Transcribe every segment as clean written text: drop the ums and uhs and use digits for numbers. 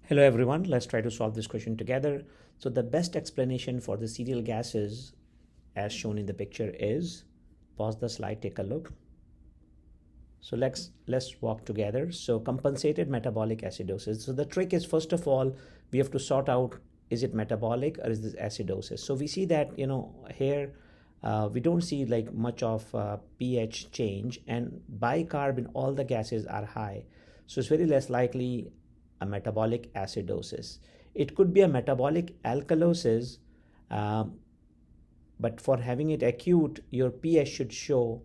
Hello everyone, let's try to solve this question together. So the best explanation for the cereal gases as shown in the picture is, pause the slide, take a look. So let's walk together. So compensated metabolic acidosis. So the trick is, first of all, we have to sort out, is it metabolic or is this acidosis? So we see that, here we don't see like much of pH change, and bicarb in all the gases are high. So it's very less likely a metabolic acidosis. It could be a metabolic alkalosis, but for having it acute, your pH should show,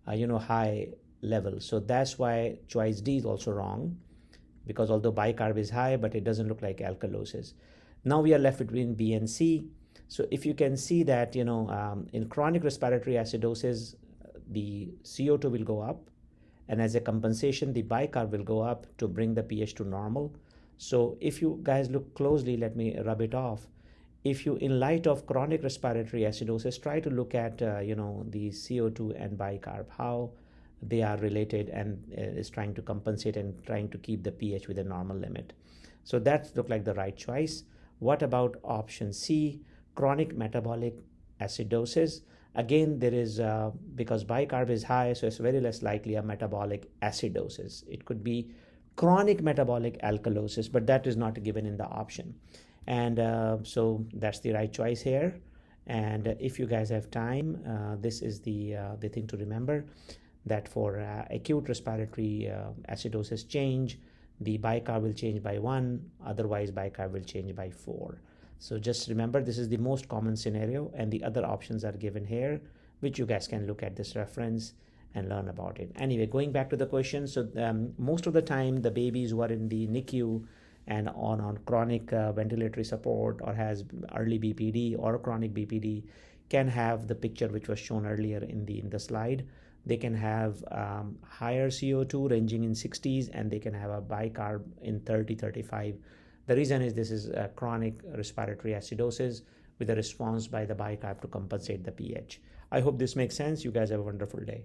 high level. So that's why choice D is also wrong, because although bicarb is high, but it doesn't look like alkalosis. Now we are left between B and C. So if you can see that, in chronic respiratory acidosis, the CO2 will go up, and as a compensation, the bicarb will go up to bring the pH to normal. So if you guys look closely, let me rub it off. If you, in light of chronic respiratory acidosis, try to look at, the CO2 and bicarb, how they are related, and is trying to compensate and trying to keep the pH with a normal limit. So that looked like the right choice. What about option C, chronic metabolic acidosis? Again, there is, because bicarb is high, so it's very less likely a metabolic acidosis. It could be chronic metabolic alkalosis, but that is not given in the option. And so that's the right choice here. And if you guys have time, this is the thing to remember, that for acute respiratory acidosis change, the bicarb will change by 1, otherwise bicarb will change by 4. So just remember, this is the most common scenario, and the other options are given here, which you guys can look at this reference and learn about it. Anyway, going back to the question, so most of the time, the babies who are in the NICU and on chronic ventilatory support, or has early BPD or chronic BPD, can have the picture which was shown earlier in the slide. They can have higher CO2 ranging in 60s, and they can have a bicarb in 30, 35. The reason is this is a chronic respiratory acidosis with a response by the bicarb to compensate the pH. I hope this makes sense. You guys have a wonderful day.